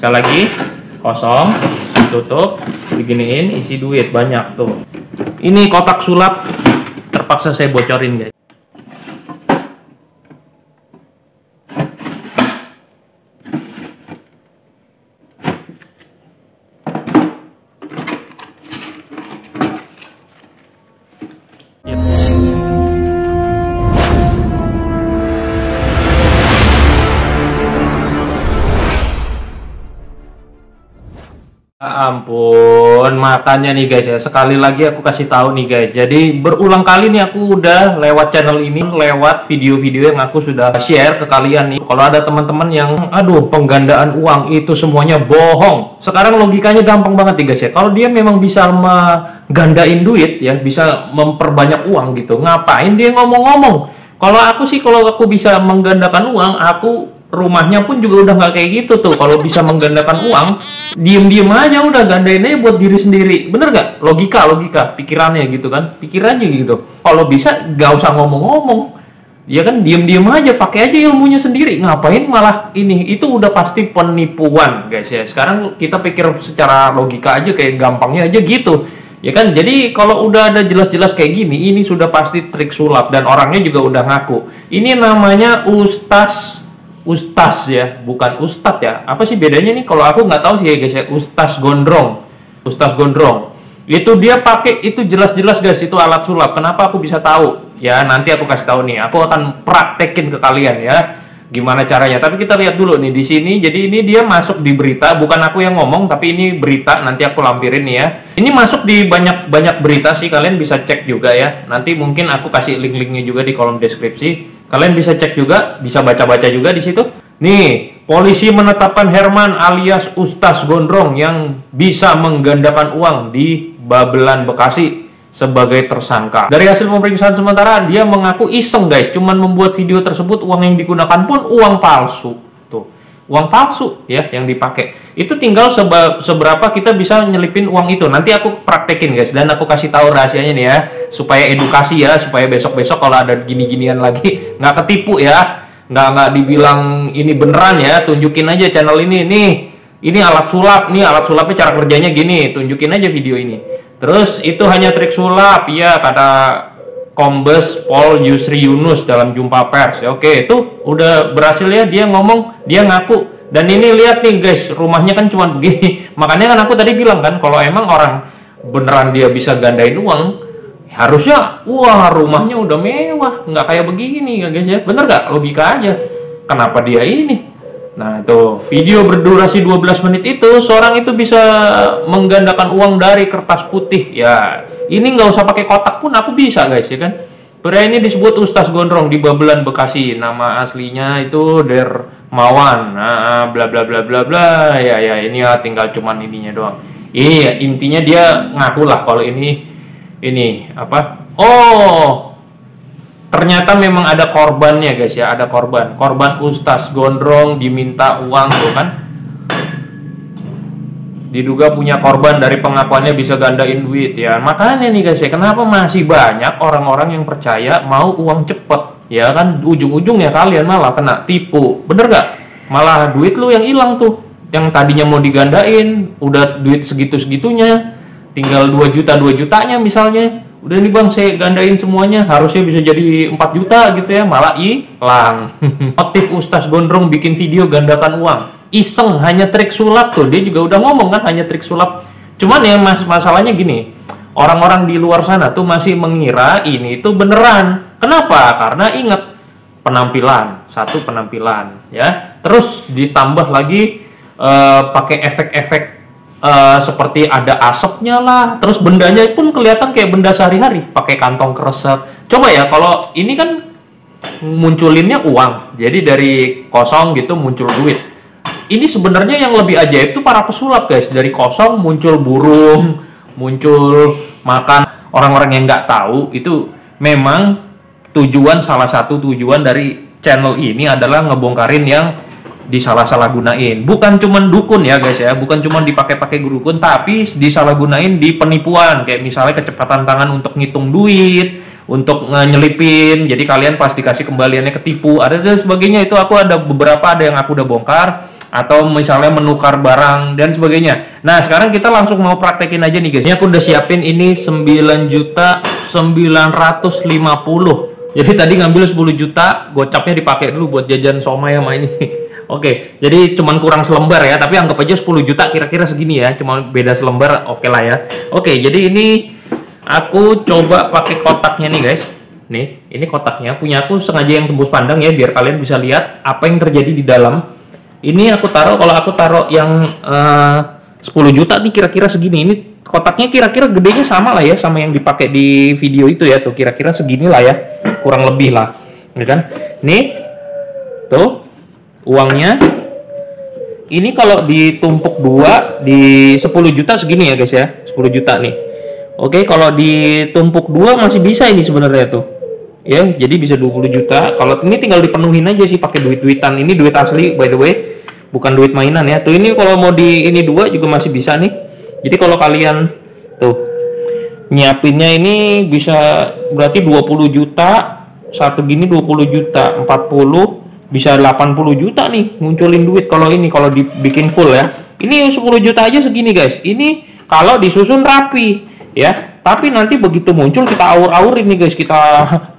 Sekali lagi, kosong, tutup, diginiin, isi duit banyak tuh. Ini kotak sulap terpaksa saya bocorin, guys. Ampun, makanya nih guys ya, sekali lagi aku kasih tahu nih guys. Jadi berulang kali nih aku udah lewat channel ini, lewat video-video yang aku sudah share ke kalian nih. Kalau ada teman-teman yang aduh, penggandaan uang itu semuanya bohong. Sekarang logikanya gampang banget nih guys ya. Kalau dia memang bisa menggandain duit ya, bisa memperbanyak uang gitu, ngapain dia ngomong-ngomong? Kalau aku sih, kalau aku bisa menggandakan uang, aku rumahnya pun juga udah nggak kayak gitu tuh. Kalau bisa menggandakan uang, diem-diem aja udah, gandain aja buat diri sendiri. Bener nggak? Logika pikirannya gitu kan, pikir aja gitu. Kalau bisa nggak usah ngomong-ngomong, ya kan, diem-diem aja, pakai aja ilmunya sendiri. Ngapain malah ini? Itu udah pasti penipuan guys ya. Sekarang kita pikir secara logika aja, kayak gampangnya aja gitu ya kan. Jadi kalau udah ada jelas-jelas kayak gini, ini sudah pasti trik sulap, dan orangnya juga udah ngaku. Ini namanya Ustaz ya, bukan Ustadz ya. Apa sih bedanya nih? Kalau aku nggak tahu sih ya guys ya. Ustaz Gondrong itu dia pakai, itu jelas-jelas guys, itu alat sulap. Kenapa aku bisa tahu? Ya nanti aku kasih tahu nih. Aku akan praktekin ke kalian ya, gimana caranya. Tapi kita lihat dulu nih di sini. Jadi ini dia masuk di berita, bukan aku yang ngomong, tapi ini berita. Nanti aku lampirin nih ya. Ini masuk di banyak berita sih, kalian bisa cek juga ya. Nanti mungkin aku kasih link-linknya juga di kolom deskripsi. Kalian bisa cek juga, bisa baca-baca juga di situ. Nih, polisi menetapkan Herman alias Ustaz Gondrong yang bisa menggandakan uang di Babelan, Bekasi sebagai tersangka. Dari hasil pemeriksaan sementara, dia mengaku iseng guys, cuman membuat video tersebut. Uang yang digunakan pun uang palsu. Tuh, uang palsu ya yang dipakai. Itu tinggal seberapa kita bisa nyelipin uang itu. Nanti aku praktekin guys, dan aku kasih tahu rahasianya nih ya, supaya edukasi ya, supaya besok-besok kalau ada gini-ginian lagi nggak ketipu ya, nggak dibilang ini beneran ya. Tunjukin aja channel ini nih, ini alat sulap nih, alat sulapnya cara kerjanya gini, tunjukin aja video ini. Terus itu hanya trik sulap ya, kata Kombes Pol Yusri Yunus dalam jumpa pers. Oke, itu udah berhasil ya, dia ngomong, dia ngaku. Dan ini lihat nih guys, rumahnya kan cuma begini. Makanya kan aku tadi bilang kan, kalau emang orang beneran dia bisa gandain uang, harusnya wah rumahnya udah mewah, nggak kayak begini ya guys ya. Bener nggak? Logika aja. Kenapa dia ini? Nah itu video berdurasi 12 menit itu, seorang itu bisa menggandakan uang dari kertas putih ya. Ini nggak usah pakai kotak pun aku bisa guys ya kan. Pria ini disebut Ustaz Gondrong di Babelan, Bekasi. Nama aslinya itu Dermawan. Nah, bla bla bla bla bla. Ya ini ya, tinggal cuman ininya doang. Iya, intinya dia ngaku lah kalau ini apa? Oh, ternyata memang ada korbannya guys ya, ada korban. Korban Ustaz Gondrong diminta uang tuh kan. Diduga punya korban dari pengakuannya bisa gandain duit ya. Makanya nih guys ya, kenapa masih banyak orang-orang yang percaya mau uang cepet ya kan, ujung-ujungnya kalian malah kena tipu. Bener gak? Malah duit lu yang hilang tuh, yang tadinya mau digandain udah duit segitu-segitunya, tinggal 2 jutanya misalnya. Udah nih bang, saya gandain semuanya, harusnya bisa jadi 4 juta gitu ya, malah hilang. Motif Ustaz Gondrong bikin video gandakan uang iseng, hanya trik sulap tuh. Dia juga udah ngomong kan, hanya trik sulap. Cuman ya masalahnya gini, orang-orang di luar sana tuh masih mengira ini tuh beneran. Kenapa? Karena ingat penampilan, satu penampilan ya, terus ditambah lagi pakai efek-efek seperti ada asapnya lah, terus bendanya pun kelihatan kayak benda sehari-hari, pakai kantong kresek. Coba ya, kalau ini kan munculinnya uang, jadi dari kosong gitu muncul duit. Ini sebenarnya yang lebih ajaib tuh para pesulap guys, dari kosong muncul burung, muncul makan. Orang-orang yang nggak tahu itu memang salah satu tujuan dari channel ini adalah ngebongkarin yang disalah-salah gunain. Bukan cuman dukun ya guys ya, bukan cuman dipakai-pakai dukun, tapi disalahgunain di penipuan. Kayak misalnya kecepatan tangan untuk ngitung duit, untuk nyelipin, jadi kalian pas dikasih kembaliannya ketipu, ada dan sebagainya. Itu aku ada beberapa, ada yang aku udah bongkar. atau misalnya menukar barang dan sebagainya. Nah, sekarang kita langsung mau praktekin aja nih guys. Ini aku udah siapin ini 9.950.000. Jadi tadi ngambil 10 juta, gocapnya dipakai dulu buat jajan somai sama ini. Oke, jadi cuman kurang selembar ya, tapi anggap aja 10 juta kira-kira segini ya, cuma beda selembar, oke lah ya. Oke, jadi ini aku coba pakai kotaknya nih guys. Nih, ini kotaknya punya aku, sengaja yang tembus pandang ya, biar kalian bisa lihat apa yang terjadi di dalam. Ini aku taruh, kalau aku taruh yang 10 juta nih kira-kira segini. Ini kotaknya kira-kira gedenya sama lah ya, sama yang dipakai di video itu ya, tuh kira-kira segini lah ya, kurang lebih lah, ya kan? Nih, tuh uangnya. Ini kalau ditumpuk dua di 10 juta segini ya guys ya, 10 juta nih. Oke, kalau ditumpuk dua masih bisa ini sebenarnya tuh. Ya, jadi bisa 20 juta. Kalau ini tinggal dipenuhin aja sih pakai duit-duitan. Ini duit asli by the way, bukan duit mainan ya. Tuh ini kalau mau di ini dua juga masih bisa nih. Jadi kalau kalian tuh nyiapinnya ini bisa berarti 20 juta, satu gini 20 juta, 40 bisa 80 juta nih munculin duit kalau ini, kalau dibikin full ya. Ini 10 juta aja segini guys. Ini kalau disusun rapi ya. Tapi nanti begitu muncul kita aur-aurin nih guys, kita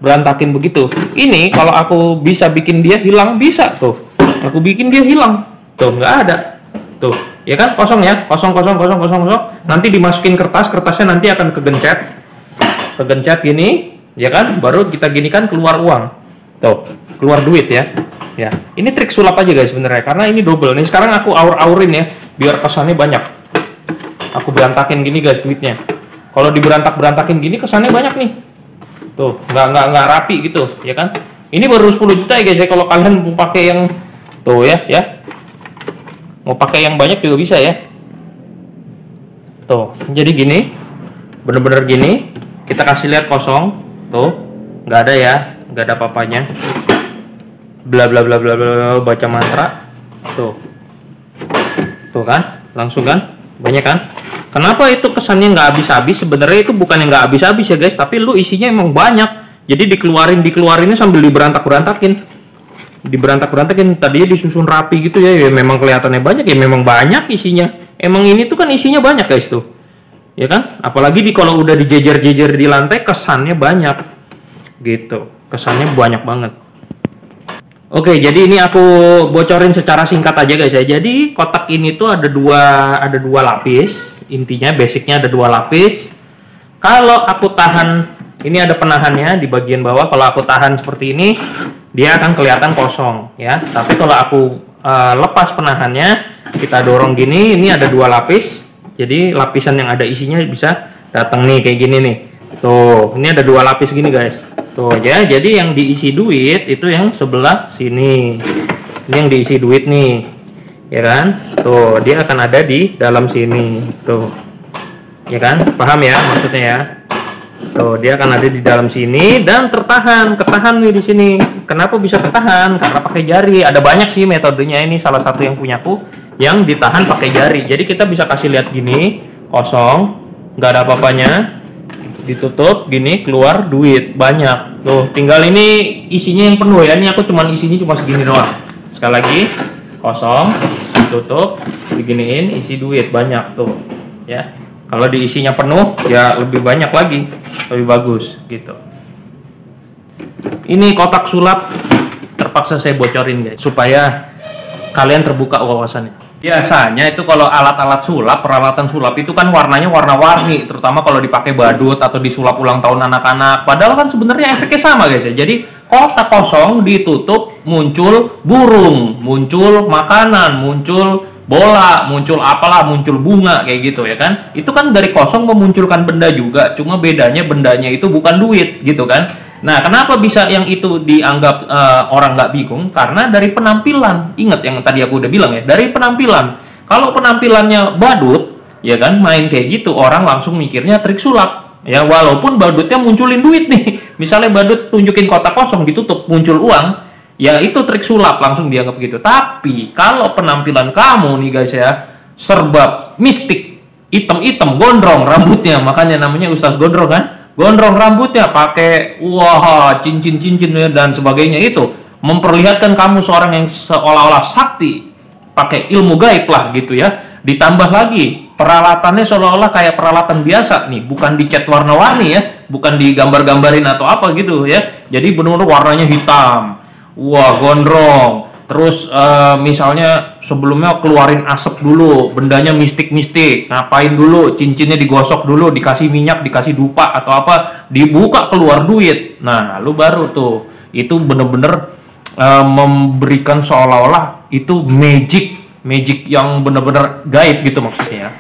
berantakin begitu. Ini kalau aku bisa bikin dia hilang, bisa tuh. Aku bikin dia hilang. Tuh nggak ada. Tuh, ya kan kosong ya, kosong. Nanti dimasukin kertasnya nanti akan kegencet gini, ya kan? Baru kita gini kan keluar uang. Tuh, keluar duit ya. Ya, ini trik sulap aja guys sebenarnya, karena ini double nih. Sekarang aku aur-aurin ya, biar kesannya banyak. Aku berantakin gini guys duitnya. Kalau diberantakin gini kesannya banyak nih. Tuh, nggak rapi gitu, ya kan? Ini baru 10 juta ya guys ya. Kalau kalian mau pakai yang tuh ya. Mau pakai yang banyak juga bisa ya. Tuh, jadi gini. Bener-bener gini. Kita kasih lihat kosong. Tuh, nggak ada ya, nggak ada apa-apanya. Bla bla bla bla bla, baca mantra. Tuh kan, langsung kan, banyak kan. Kenapa itu kesannya nggak habis-habis? Sebenarnya itu bukan yang nggak habis-habis ya guys, tapi lu isinya emang banyak. Jadi dikeluarinnya sambil diberantakin. Tadinya disusun rapi gitu ya, ya memang kelihatannya banyak ya, memang banyak isinya. Emang ini tuh kan isinya banyak guys tuh, ya kan? Apalagi kalau udah dijejer-jejer di lantai kesannya banyak, gitu. Kesannya banyak banget. Oke, jadi ini aku bocorin secara singkat aja guys ya. Jadi kotak ini tuh ada dua lapis. Intinya basicnya ada 2 lapis. Kalau aku tahan, ini ada penahannya di bagian bawah. Kalau aku tahan seperti ini, dia akan kelihatan kosong ya. Tapi kalau aku lepas penahannya, kita dorong gini, ini ada 2 lapis. Jadi lapisan yang ada isinya bisa datang nih kayak gini nih. Tuh, ini ada 2 lapis gini guys. Tuh ya, jadi yang diisi duit itu yang sebelah sini. Ini yang diisi duit nih, ya kan? Tuh, dia akan ada di dalam sini. Tuh, ya kan? Paham ya maksudnya ya? Tuh, dia akan ada di dalam sini dan ketahan nih di sini. Kenapa bisa ketahan? Karena pakai jari. Ada banyak sih metodenya, ini salah satu yang punyaku yang ditahan pakai jari. Jadi kita bisa kasih lihat gini, kosong, nggak ada apa-apanya. Ditutup gini, keluar duit banyak. Tuh, tinggal ini isinya yang penuh ya. Ini aku isinya cuma segini doang. Sekali lagi, kosong, ditutup, diginiin, isi duit banyak tuh ya. Kalau diisinya penuh ya lebih banyak lagi, lebih bagus gitu. Ini kotak sulap terpaksa saya bocorin guys, supaya kalian terbuka wawasannya. Biasanya itu kalau alat-alat sulap, peralatan sulap itu kan warnanya warna-warni, terutama kalau dipakai badut atau disulap ulang tahun anak-anak. Padahal kan sebenarnya efeknya sama guys ya. Jadi kotak kosong ditutup, muncul burung, muncul makanan, muncul bola, muncul apalah, muncul bunga kayak gitu ya kan. Itu kan dari kosong memunculkan benda juga, cuma bedanya bendanya itu bukan duit gitu kan. Nah, kenapa bisa yang itu dianggap orang nggak bingung? Karena dari penampilan. Ingat yang tadi aku udah bilang ya, dari penampilan. Kalau penampilannya badut, ya kan, main kayak gitu, orang langsung mikirnya trik sulap. Ya, walaupun badutnya munculin duit nih. Misalnya badut tunjukin kotak kosong ditutup, muncul uang, ya itu trik sulap, langsung dianggap gitu. Tapi kalau penampilan kamu nih guys ya, serba mistik, hitam-hitam, gondrong rambutnya, makanya namanya Ustaz Gondrong kan? Gondrong rambutnya, pakai wah cincin dan sebagainya, itu memperlihatkan kamu seorang yang seolah-olah sakti, pakai ilmu gaib lah gitu ya. Ditambah lagi peralatannya seolah-olah kayak peralatan biasa nih, bukan dicat warna-warni ya, bukan digambar-gambarin atau apa gitu ya. Jadi benar-benar warnanya hitam. Wah, gondrong. Terus misalnya sebelumnya keluarin asap dulu, bendanya mistik-mistik. Ngapain dulu? Cincinnya digosok dulu, dikasih minyak, dikasih dupa atau apa, dibuka keluar duit. Nah, lu baru tuh. Itu bener-bener memberikan seolah-olah itu magic yang bener-bener gaib gitu maksudnya ya.